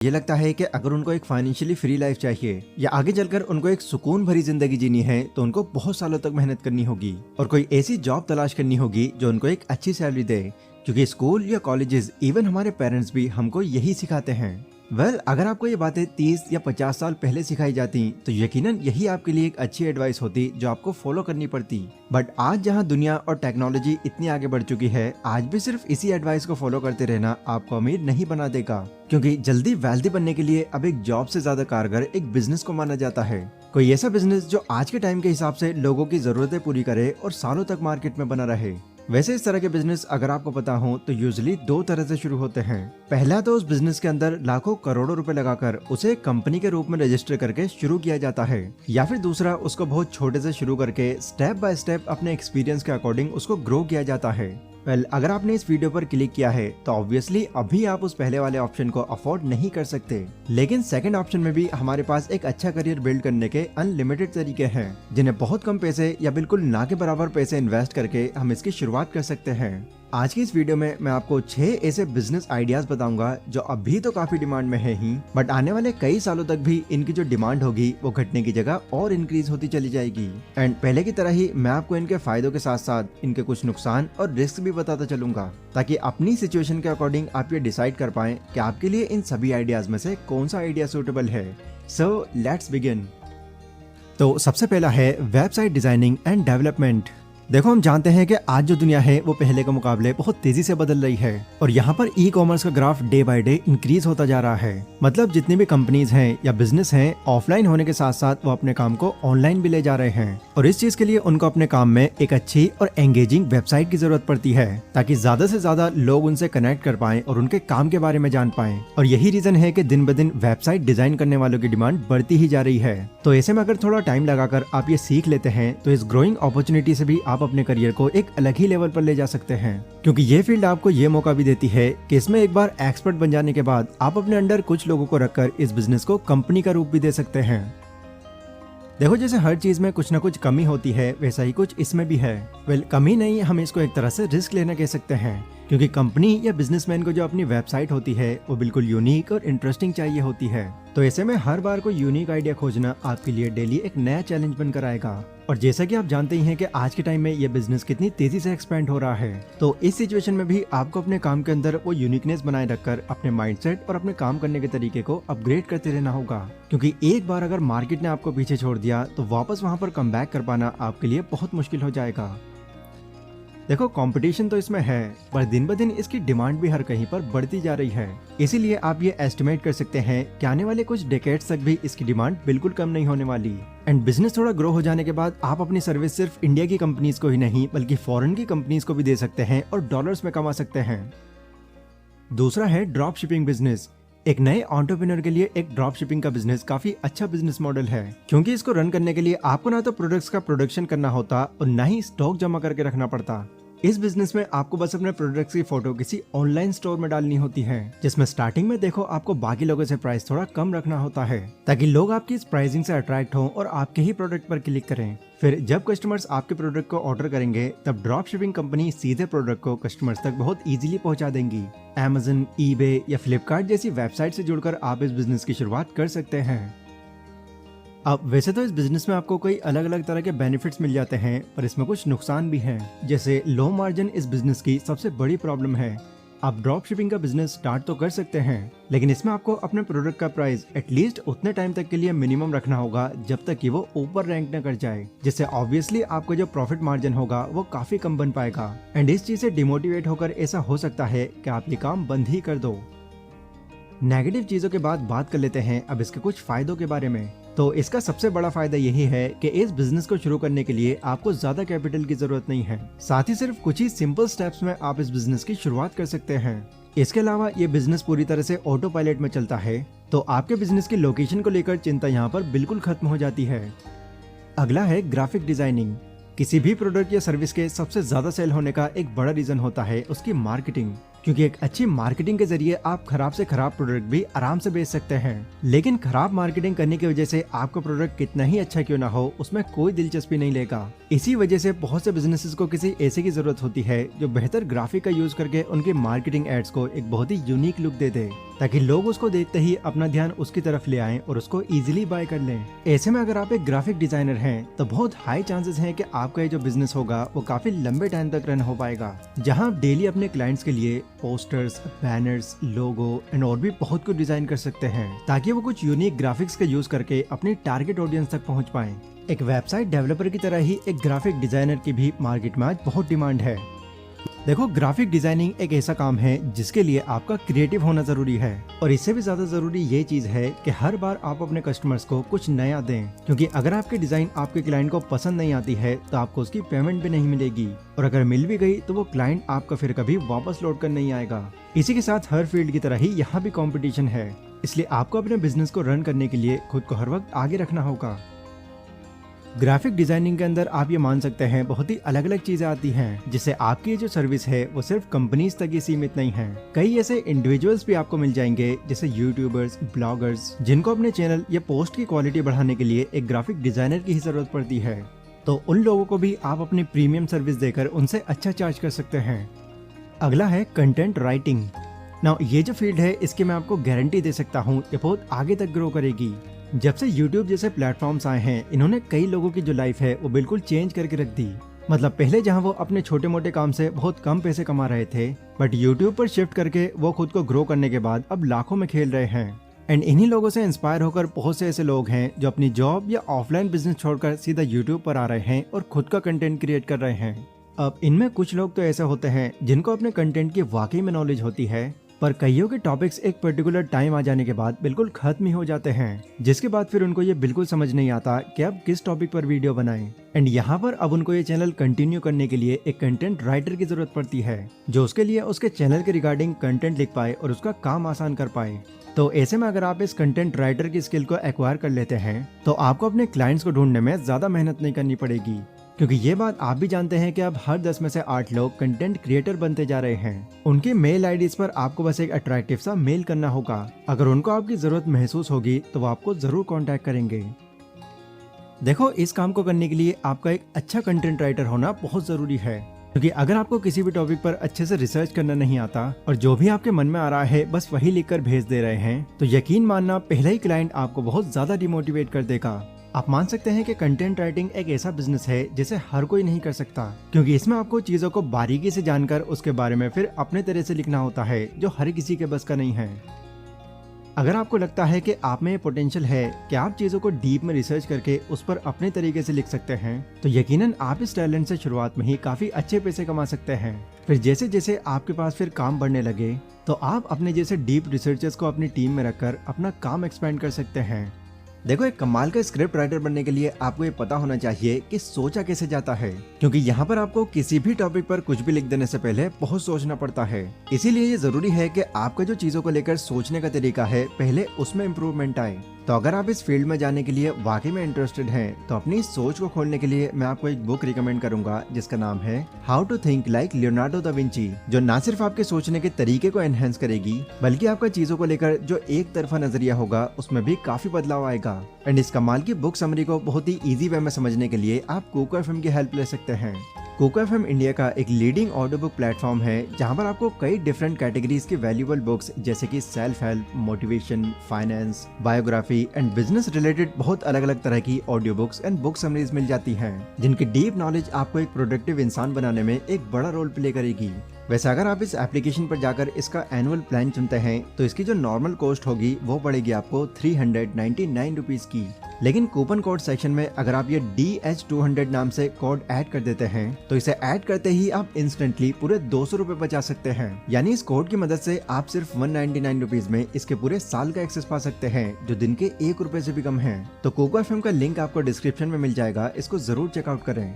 ये लगता है कि अगर उनको एक फाइनेंशियली फ्री लाइफ चाहिए या आगे चलकर उनको एक सुकून भरी जिंदगी जीनी है तो उनको बहुत सालों तक मेहनत करनी होगी और कोई ऐसी जॉब तलाश करनी होगी जो उनको एक अच्छी सैलरी दे, क्योंकि स्कूल या कॉलेजेस इवन हमारे पेरेंट्स भी हमको यही सिखाते हैं। अगर आपको ये बातें 30 या 50 साल पहले सिखाई जाती तो यकीनन यही आपके लिए एक अच्छी एडवाइस होती जो आपको फॉलो करनी पड़ती। बट आज जहां दुनिया और टेक्नोलॉजी इतनी आगे बढ़ चुकी है, आज भी सिर्फ इसी एडवाइस को फॉलो करते रहना आपको अमीर नहीं बना देगा, क्योंकि जल्दी वेल्दी बनने के लिए अब एक जॉब से ज्यादा कारगर एक बिजनेस को माना जाता है। कोई ऐसा बिजनेस जो आज के टाइम के हिसाब से लोगों की जरूरतें पूरी करे और सालों तक मार्केट में बना रहे। वैसे इस तरह के बिजनेस अगर आपको पता हो तो यूजुअली दो तरह से शुरू होते हैं। पहला तो उस बिजनेस के अंदर लाखों करोड़ों रुपए लगाकर उसे कंपनी के रूप में रजिस्टर करके शुरू किया जाता है, या फिर दूसरा उसको बहुत छोटे से शुरू करके स्टेप बाय स्टेप अपने एक्सपीरियंस के अकॉर्डिंग उसको ग्रो किया जाता है। अगर आपने इस वीडियो पर क्लिक किया है तो ऑब्वियसली अभी आप उस पहले वाले ऑप्शन को अफोर्ड नहीं कर सकते, लेकिन सेकंड ऑप्शन में भी हमारे पास एक अच्छा करियर बिल्ड करने के अनलिमिटेड तरीके हैं, जिन्हें बहुत कम पैसे या बिल्कुल ना के बराबर पैसे इन्वेस्ट करके हम इसकी शुरुआत कर सकते हैं। आज की इस वीडियो में मैं आपको 6 ऐसे बिजनेस आइडियाज बताऊंगा जो अभी तो काफी डिमांड में है ही, बट आने वाले कई सालों तक भी इनकी जो डिमांड होगी वो घटने की जगह और इंक्रीज होती चली जाएगी। एंड पहले की तरह ही मैं आपको इनके फायदों के साथ साथ इनके कुछ नुकसान और रिस्क भी बताता चलूंगा, ताकि अपनी सिचुएशन के अकॉर्डिंग आप ये डिसाइड कर पाएं कि आपके लिए इन सभी आइडियाज में से कौन सा आइडिया सूटेबल है। So let's begin. तो सबसे पहला है वेबसाइट डिजाइनिंग एंड डेवलपमेंट। देखो, हम जानते हैं कि आज जो दुनिया है वो पहले के मुकाबले बहुत तेजी से बदल रही है और यहाँ पर ई कॉमर्स का graph day by day increase होता जा रहा है। मतलब जितनी भी कंपनीज हैं या बिजनेस हैं, ऑफलाइन होने के साथ साथ वो अपने काम को ऑनलाइन भी ले जा रहे हैं, और इस चीज के लिए उनको अपने काम में एक अच्छी और एंगेजिंग वेबसाइट की जरूरत पड़ती है, ताकि ज्यादा से ज्यादा लोग उनसे कनेक्ट कर पाएं और उनके काम के बारे में जान पाएं। और यही रीजन है कि दिन ब दिन वेबसाइट डिजाइन करने वालों की डिमांड बढ़ती ही जा रही है। तो ऐसे में अगर थोड़ा टाइम लगाकर आप ये सीख लेते हैं तो इस ग्रोइंग अपॉर्चुनिटी से भी आप अपने करियर को एक अलग ही लेवल पर ले जा सकते हैं, क्योंकि ये फील्ड आपको ये मौका भी देती है कि इसमें एक बार एक्सपर्ट बन जाने के बाद आप अपने अंडर कुछ लोगों को रखकर इस बिजनेस को कंपनी का रूप भी दे सकते हैं। देखो, जैसे हर चीज में कुछ ना कुछ कमी होती है, वैसा ही कुछ इसमें भी है। कमी नहीं, हम इसको एक तरह से रिस्क लेना कह सकते हैं, क्योंकि कंपनी या बिजनेसमैन को जो अपनी वेबसाइट होती है वो बिल्कुल यूनिक और इंटरेस्टिंग चाहिए होती है। तो ऐसे में हर बार कोई यूनिक आइडिया खोजना आपके लिए डेली एक नया चैलेंज बनकर आएगा। और जैसा कि आप जानते ही हैं कि आज के टाइम में ये बिजनेस कितनी तेजी से एक्सपेंड हो रहा है, तो इस सिचुएशन में भी आपको अपने काम के अंदर वो यूनिकनेस बनाए रखकर अपने माइंडसेट और अपने काम करने के तरीके को अपग्रेड करते रहना होगा, क्योंकि एक बार अगर मार्केट ने आपको पीछे छोड़ दिया तो वापस वहां पर कम बैक कर पाना आपके लिए बहुत मुश्किल हो जाएगा। देखो, कंपटीशन तो इसमें है, पर दिन ब दिन इसकी डिमांड भी हर कहीं पर बढ़ती जा रही है। इसीलिए आप ये एस्टिमेट कर सकते हैं कि आने वाले कुछ डेकेड्स तक भी इसकी डिमांड बिल्कुल कम नहीं होने वाली। एंड बिजनेस थोड़ा ग्रो हो जाने के बाद आप अपनी सर्विस सिर्फ इंडिया की कंपनीज को ही नहीं बल्कि फॉरेन की कंपनीज को भी दे सकते हैं और डॉलर्स में कमा सकते हैं। दूसरा है ड्रॉप शिपिंग बिजनेस। एक नए एंटरप्रेन्योर के लिए एक ड्रॉप शिपिंग का बिजनेस काफी अच्छा बिजनेस मॉडल है, क्योंकि इसको रन करने के लिए आपको ना तो प्रोडक्ट्स का प्रोडक्शन करना होता और ना ही स्टॉक जमा करके रखना पड़ता। इस बिजनेस में आपको बस अपने प्रोडक्ट्स की फोटो किसी ऑनलाइन स्टोर में डालनी होती है, जिसमें स्टार्टिंग में देखो आपको बाकी लोगों से प्राइस थोड़ा कम रखना होता है, ताकि लोग आपकी इस प्राइसिंग से अट्रैक्ट हों और आपके ही प्रोडक्ट पर क्लिक करें। फिर जब कस्टमर्स आपके प्रोडक्ट को ऑर्डर करेंगे तब ड्रॉप शिपिंग कंपनी सीधे प्रोडक्ट को कस्टमर्स तक बहुत इजीली पहुंचा देंगी। Amazon, eBay या फ्लिपकार्ट जैसी वेबसाइट से जुड़कर आप इस बिजनेस की शुरुआत कर सकते हैं। अब वैसे तो इस बिजनेस में आपको कई अलग अलग तरह के बेनिफिट्स मिल जाते हैं, पर इसमें कुछ नुकसान भी हैं। जैसे लो मार्जिन इस बिजनेस की सबसे बड़ी प्रॉब्लम है। आप ड्रॉप शिपिंग का बिजनेस स्टार्ट तो कर सकते हैं, लेकिन इसमें आपको अपने प्रोडक्ट का प्राइस एटलीस्ट उतने टाइम तक के लिए मिनिमम रखना होगा जब तक कि वो ऊपर रैंक न कर जाए, जिससे ऑब्वियसली आपको जो प्रॉफिट मार्जिन होगा वो काफी कम बन पाएगा। एंड इस चीज से डिमोटिवेट होकर ऐसा हो सकता है कि आप ये काम बंद ही कर दो। नेगेटिव चीजों के बाद बात कर लेते हैं अब इसके कुछ फायदों के बारे में। तो इसका सबसे बड़ा फायदा यही है कि इस बिजनेस को शुरू करने के लिए आपको ज्यादा कैपिटल की जरूरत नहीं है, साथ ही सिर्फ कुछ ही सिंपल स्टेप्स में आप इस बिजनेस की शुरुआत कर सकते हैं। इसके अलावा ये बिजनेस पूरी तरह से ऑटो पायलट में चलता है, तो आपके बिजनेस की लोकेशन को लेकर चिंता यहाँ पर बिल्कुल खत्म हो जाती है। अगला है ग्राफिक डिजाइनिंग। किसी भी प्रोडक्ट या सर्विस के सबसे ज्यादा सेल होने का एक बड़ा रीजन होता है उसकी मार्केटिंग। क्योंकि एक अच्छी मार्केटिंग के जरिए आप खराब से खराब प्रोडक्ट भी आराम से बेच सकते हैं। लेकिन खराब मार्केटिंग करने की वजह से आपका प्रोडक्ट कितना ही अच्छा क्यों ना हो, उसमें कोई दिलचस्पी नहीं लेगा। इसी वजह से बहुत से बिजनेसेस को किसी ऐसे की जरूरत होती है जो बेहतर ग्राफिक का यूज करके उनके मार्केटिंग एड्स को एक बहुत ही यूनिक लुक दे दे, ताकि लोग उसको देखते ही अपना ध्यान उसकी तरफ ले आएं और उसको इजीली बाय कर लें। ऐसे में अगर आप एक ग्राफिक डिजाइनर हैं तो बहुत हाई चांसेस हैं कि आपका ये जो बिजनेस होगा वो काफी लंबे टाइम तक रन हो पाएगा, जहां आप डेली अपने क्लाइंट्स के लिए पोस्टर्स, बैनर्स, लोगो एंड और भी बहुत कुछ डिजाइन कर सकते हैं, ताकि वो कुछ यूनिक ग्राफिक्स का यूज करके अपनी टारगेट ऑडियंस तक पहुंच पाएं। एक वेबसाइट डेवलपर की तरह ही एक ग्राफिक डिजाइनर की भी मार्केट में आज बहुत डिमांड है। देखो, ग्राफिक डिजाइनिंग एक ऐसा काम है जिसके लिए आपका क्रिएटिव होना जरूरी है, और इससे भी ज्यादा जरूरी ये चीज है कि हर बार आप अपने कस्टमर्स को कुछ नया दें, क्योंकि अगर आपकी डिजाइन आपके क्लाइंट को पसंद नहीं आती है तो आपको उसकी पेमेंट भी नहीं मिलेगी, और अगर मिल भी गई तो वो क्लाइंट आपका फिर कभी वापस लौट कर नहीं आएगा। इसी के साथ हर फील्ड की तरह ही यहाँ भी कॉम्पिटिशन है, इसलिए आपको अपने बिजनेस को रन करने के लिए खुद को हर वक्त आगे रखना होगा। ग्राफिक डिजाइनिंग के अंदर आप ये मान सकते हैं बहुत ही अलग अलग चीजें आती हैं, जिससे आपकी ये जो सर्विस है वो सिर्फ कंपनीज तक ही सीमित नहीं है। कई ऐसे इंडिविजुअल्स भी आपको मिल जाएंगे, जैसे यूट्यूबर्स, ब्लॉगर्स, जिनको अपने चैनल या पोस्ट की क्वालिटी बढ़ाने के लिए एक ग्राफिक डिजाइनर की ही जरूरत पड़ती है। तो उन लोगों को भी आप अपनी प्रीमियम सर्विस देकर उनसे अच्छा चार्ज कर सकते हैं। अगला है कंटेंट राइटिंग। नाउ ये जो फील्ड है इसकी मैं आपको गारंटी दे सकता हूँ ये बहुत आगे तक ग्रो करेगी। जब से YouTube जैसे प्लेटफॉर्म्स आए हैं, इन्होंने कई लोगों की जो लाइफ है वो बिल्कुल चेंज करके रख दी। मतलब पहले जहां वो अपने छोटे मोटे काम से बहुत कम पैसे कमा रहे थे, बट YouTube पर शिफ्ट करके वो खुद को ग्रो करने के बाद अब लाखों में खेल रहे हैं। एंड इन्हीं लोगों से इंस्पायर होकर बहुत से ऐसे लोग हैं जो अपनी जॉब या ऑफलाइन बिजनेस छोड़कर सीधा YouTube पर आ रहे हैं और खुद का कंटेंट क्रिएट कर रहे हैं। अब इनमें कुछ लोग तो ऐसे होते हैं जिनको अपने कंटेंट की वाकई में नॉलेज होती है, पर कईयों के टॉपिक्स एक पर्टिकुलर टाइम आ जाने के बाद बिल्कुल खत्म ही हो जाते हैं, जिसके बाद फिर उनको ये बिल्कुल समझ नहीं आता कि अब किस टॉपिक पर वीडियो बनाएं। एंड यहाँ पर अब उनको ये चैनल कंटिन्यू करने के लिए एक कंटेंट राइटर की जरूरत पड़ती है, जो उसके लिए उसके चैनल के रिगार्डिंग कंटेंट लिख पाए और उसका काम आसान कर पाए। तो ऐसे में अगर आप इस कंटेंट राइटर की स्किल को एक्वायर कर लेते हैं तो आपको अपने क्लाइंट्स को ढूंढने में ज्यादा मेहनत नहीं करनी पड़ेगी, क्योंकि ये बात आप भी जानते हैं कि अब हर 10 में से 8 लोग कंटेंट क्रिएटर बनते जा रहे हैं। उनके मेल आईडीज पर आपको बस एक अट्रैक्टिव सा मेल करना होगा। अगर उनको आपकी जरूरत महसूस होगी तो वो आपको जरूर कांटेक्ट करेंगे। देखो, इस काम को करने के लिए आपका एक अच्छा कंटेंट राइटर होना बहुत जरूरी है, क्योंकि अगर आपको किसी भी टॉपिक पर अच्छे से रिसर्च करना नहीं आता और जो भी आपके मन में आ रहा है बस वही लिखकर भेज दे रहे हैं, तो यकीन मानना पहला ही क्लाइंट आपको बहुत ज्यादा डिमोटिवेट कर देगा। आप मान सकते हैं कि कंटेंट राइटिंग एक ऐसा बिजनेस है जिसे हर कोई नहीं कर सकता, क्योंकि इसमें आपको चीजों को बारीकी से जानकर उसके बारे में फिर अपने तरह से लिखना होता है, जो हर किसी के बस का नहीं है। अगर आपको लगता है कि आप में ये पोटेंशियल है कि आप चीजों को डीप में रिसर्च करके उस पर अपने तरीके से लिख सकते हैं, तो यकीनन आप इस टैलेंट से शुरुआत में ही काफी अच्छे पैसे कमा सकते हैं। फिर जैसे जैसे आपके पास फिर काम बढ़ने लगे तो आप अपने जैसे डीप रिसर्चर्स को अपनी टीम में रखकर अपना काम एक्सपेंड कर सकते हैं। देखो, एक कमाल का स्क्रिप्ट राइटर बनने के लिए आपको ये पता होना चाहिए कि सोचा कैसे जाता है, क्योंकि यहाँ पर आपको किसी भी टॉपिक पर कुछ भी लिख देने से पहले बहुत सोचना पड़ता है। इसीलिए ये जरूरी है कि आपका जो चीजों को लेकर सोचने का तरीका है पहले उसमें इम्प्रूवमेंट आए। तो अगर आप इस फील्ड में जाने के लिए वाकई में इंटरेस्टेड हैं, तो अपनी सोच को खोलने के लिए मैं आपको एक बुक रिकमेंड करूंगा जिसका नाम है how to think like Leonardo da Vinci, जो न सिर्फ आपके सोचने के तरीके को एनहेंस करेगी, बल्कि आपका चीजों को लेकर जो एक तरफा नजरिया होगा उसमें भी काफी बदलाव आएगा। एंड इस कमाल की बुक समरी को बहुत ही इजी वे में समझने के लिए आप कोको एफएम की हेल्प ले सकते हैं। कोको एफएम इंडिया का एक लीडिंग ऑडियो बुक प्लेटफॉर्म है, जहां पर आपको कई डिफरेंट कैटेगरीज की वैल्यूएबल बुक्स जैसे कि self help, motivation, finance, biography and business related बहुत अलग अलग तरह की audio books and book summaries मिल जाती हैं, जिनकी डीप नॉलेज आपको एक प्रोडक्टिव इंसान बनाने में एक बड़ा रोल प्ले करेगी। वैसे अगर आप इस एप्लीकेशन पर जाकर इसका एनुअल प्लान चुनते हैं तो इसकी जो नॉर्मल कॉस्ट होगी वो पड़ेगी आपको 399 रुपीज की, लेकिन कूपन कोड सेक्शन में अगर आप ये DH200 नाम से कोड ऐड कर देते हैं तो इसे ऐड करते ही आप इंस्टेंटली पूरे 200 रुपए बचा सकते हैं। यानी इस कोड की मदद से आप सिर्फ 199 रुपीज में इसके पूरे साल का एक्सेस पा सकते हैं, जो दिन के 1 रुपए से भी कम है। तो कोको एफएम का लिंक आपको डिस्क्रिप्शन में मिल जाएगा, इसको जरूर चेकआउट करें।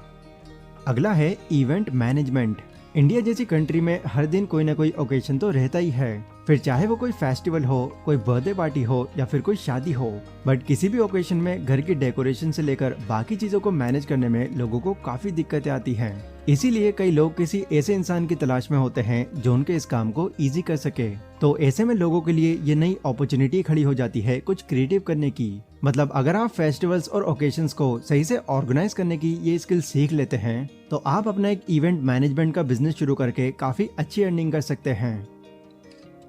अगला है इवेंट मैनेजमेंट। इंडिया जैसी कंट्री में हर दिन कोई ना कोई ओकेशन तो रहता ही है, फिर चाहे वो कोई फेस्टिवल हो, कोई बर्थडे पार्टी हो या फिर कोई शादी हो। बट किसी भी ओकेशन में घर की डेकोरेशन से लेकर बाकी चीजों को मैनेज करने में लोगों को काफी दिक्कतें आती हैं। इसीलिए कई लोग किसी ऐसे इंसान की तलाश में होते हैं जो उनके इस काम को इजी कर सके। तो ऐसे में लोगों के लिए ये नई अपॉर्चुनिटी खड़ी हो जाती है कुछ क्रिएटिव करने की। मतलब अगर आप फेस्टिवल्स और ओकेशंस को सही से ऑर्गेनाइज करने की ये स्किल सीख लेते हैं तो आप अपना एक इवेंट मैनेजमेंट का बिजनेस शुरू करके काफी अच्छी अर्निंग कर सकते हैं।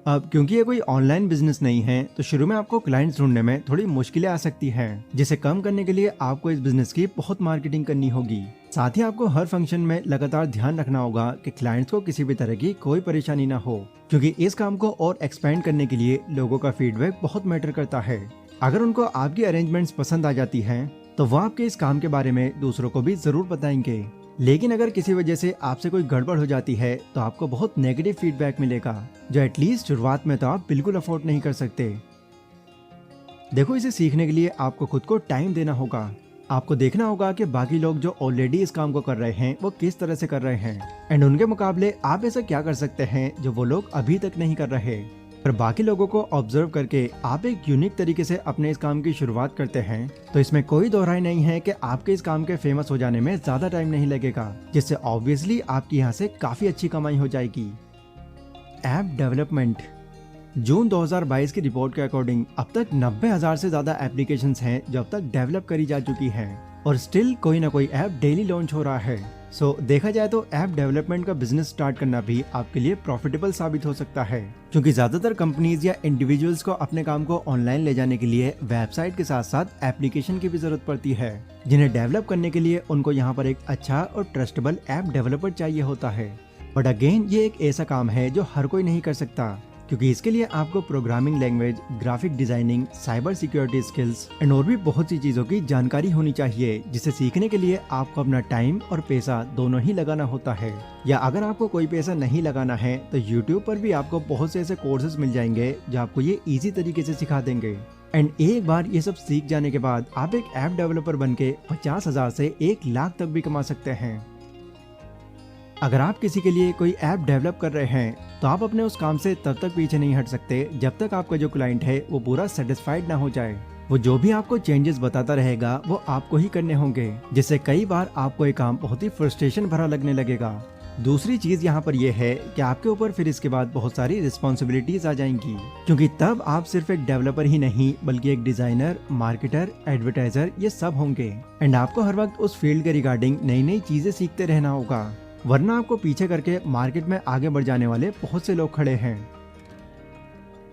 अब क्योंकि ये कोई ऑनलाइन बिजनेस नहीं है तो शुरू में आपको क्लाइंट्स ढूंढने में थोड़ी मुश्किलें आ सकती हैं, जिसे कम करने के लिए आपको इस बिजनेस की बहुत मार्केटिंग करनी होगी। साथ ही आपको हर फंक्शन में लगातार ध्यान रखना होगा कि क्लाइंट्स को किसी भी तरह की कोई परेशानी ना हो, क्योंकि इस काम को और एक्सपेंड करने के लिए लोगों का फीडबैक बहुत मैटर करता है। अगर उनको आपकी अरेंजमेंट्स पसंद आ जाती हैं तो वो आपके इस काम के बारे में दूसरों को भी जरूर बताएंगे। लेकिन अगर किसी वजह से आपसे कोई गड़बड़ हो जाती है तो आपको बहुत नेगेटिव फीडबैक मिलेगा, जो एटलीस्ट शुरुआत में तो आप बिल्कुल अफोर्ड नहीं कर सकते। देखो, इसे सीखने के लिए आपको खुद को टाइम देना होगा। आपको देखना होगा कि बाकी लोग जो ऑलरेडी इस काम को कर रहे हैं वो किस तरह से कर रहे हैं, एंड उनके मुकाबले आप ऐसा क्या कर सकते हैं जो वो लोग अभी तक नहीं कर रहे। पर बाकी लोगों को ऑब्जर्व करके आप एक यूनिक तरीके से अपने इस काम की शुरुआत करते हैं तो इसमें कोई दोहराई नहीं है कि आपके इस काम के फेमस हो जाने में ज्यादा टाइम नहीं लगेगा, जिससे ऑब्वियसली आपकी यहाँ से काफी अच्छी कमाई हो जाएगी। App development. जून 2022 की रिपोर्ट के अकॉर्डिंग अब तक 90,000 से ज्यादा एप्लीकेशंस हैं जो अब तक डेवलप करी जा चुकी हैं, और स्टिल कोई ना कोई ऐप डेली लॉन्च हो रहा है। देखा जाए तो ऐप डेवलपमेंट का बिजनेस स्टार्ट करना भी आपके लिए प्रॉफिटेबल साबित हो सकता है, क्योंकि ज्यादातर कंपनीज या इंडिविजुअल्स को अपने काम को ऑनलाइन ले जाने के लिए वेबसाइट के साथ साथ एप्लीकेशन की भी जरूरत पड़ती है, जिन्हें डेवलप करने के लिए उनको यहाँ पर एक अच्छा और ट्रस्टेबल ऐप डेवलपर चाहिए होता है। बट अगेन ये एक ऐसा काम है जो हर कोई नहीं कर सकता, क्योंकि इसके लिए आपको programming language, graphic designing, cyber security skills and और भी बहुत सी चीजों की जानकारी होनी चाहिए, जिसे सीखने के लिए आपको अपना टाइम और पैसा दोनों ही लगाना होता है। या अगर आपको कोई पैसा नहीं लगाना है तो YouTube पर भी आपको बहुत से ऐसे कोर्सेज मिल जाएंगे जो आपको ये इजी तरीके से सिखा देंगे। एंड एक बार ये सब सीख जाने के बाद आप एक ऐप डेवलपर बन के 50,000 से 1 लाख तक भी कमा सकते हैं। अगर आप किसी के लिए कोई ऐप डेवलप कर रहे हैं तो आप अपने उस काम से तब तक पीछे नहीं हट सकते जब तक आपका जो क्लाइंट है वो पूरा सेटिस्फाइड ना हो जाए। वो जो भी आपको चेंजेस बताता रहेगा वो आपको ही करने होंगे, जिससे कई बार आपको ये काम बहुत ही फ्रस्ट्रेशन भरा लगने लगेगा। दूसरी चीज यहाँ पर यह है कि आपके ऊपर फिर इसके बाद बहुत सारी रिस्पॉन्सिबिलिटीज आ जाएंगी, क्योंकि तब आप सिर्फ एक डेवलपर ही नहीं बल्कि एक डिजाइनर, मार्केटर, एडवर्टाइजर ये सब होंगे। एंड आपको हर वक्त उस फील्ड के रिगार्डिंग नई नई चीजें सीखते रहना होगा, वरना आपको पीछे करके मार्केट में आगे बढ़ जाने वाले बहुत से लोग खड़े हैं।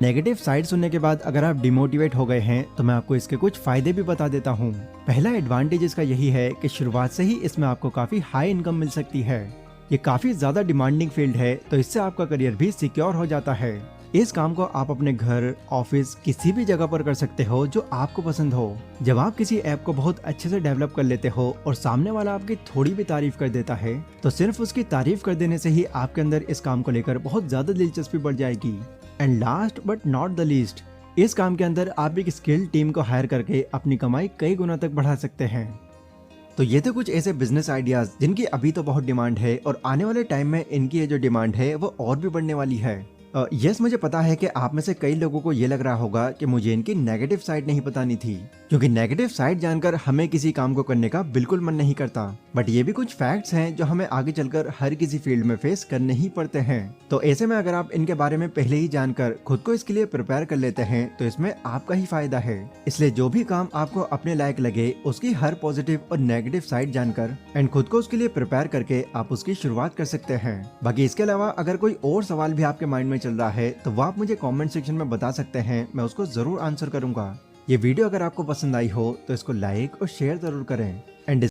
नेगेटिव साइड सुनने के बाद अगर आप डिमोटिवेट हो गए हैं तो मैं आपको इसके कुछ फायदे भी बता देता हूँ। पहला एडवांटेज इसका यही है कि शुरुआत से ही इसमें आपको काफी हाई इनकम मिल सकती है। ये काफी ज्यादा डिमांडिंग फील्ड है तो इससे आपका करियर भी सिक्योर हो जाता है। इस काम को आप अपने घर, ऑफिस, किसी भी जगह पर कर सकते हो जो आपको पसंद हो। जब आप किसी ऐप को बहुत अच्छे से डेवलप कर लेते हो और सामने वाला आपकी थोड़ी भी तारीफ कर देता है तो सिर्फ उसकी तारीफ कर देने से ही आपके अंदर इस काम को लेकर बहुत ज्यादा दिलचस्पी बढ़ जाएगी। And last but not the least, इस काम के अंदर आप एक स्किल्ड टीम को हायर करके अपनी कमाई कई गुना तक बढ़ा सकते हैं। तो ये थे कुछ ऐसे बिजनेस आइडियाज जिनकी अभी तो बहुत डिमांड है और आने वाले टाइम में इनकी ये जो डिमांड है वो और भी बढ़ने वाली है। यस, मुझे पता है कि आप में से कई लोगों को ये लग रहा होगा कि मुझे इनकी नेगेटिव साइड नहीं बतानी थी, क्योंकि नेगेटिव साइड जानकर हमें किसी काम को करने का बिल्कुल मन नहीं करता। बट ये भी कुछ फैक्ट्स हैं जो हमें आगे चलकर हर किसी फील्ड में फेस करने ही पड़ते हैं। तो ऐसे में अगर आप इनके बारे में पहले ही जानकर खुद को इसके लिए प्रिपेयर कर लेते हैं तो इसमें आपका ही फायदा है। इसलिए जो भी काम आपको अपने लायक लगे उसकी हर पॉजिटिव और नेगेटिव साइड जानकर एंड खुद को उसके लिए प्रिपेयर करके आप उसकी शुरुआत कर सकते हैं। बाकी इसके अलावा अगर कोई और सवाल भी आपके माइंड में चल रहा है तो वो आप मुझे कमेंट सेक्शन में बता सकते हैं, मैं उसको जरूर आंसर करूंगा। ये वीडियो अगर आपको पसंद आई हो तो इसको लाइक और शेयर जरूर करें।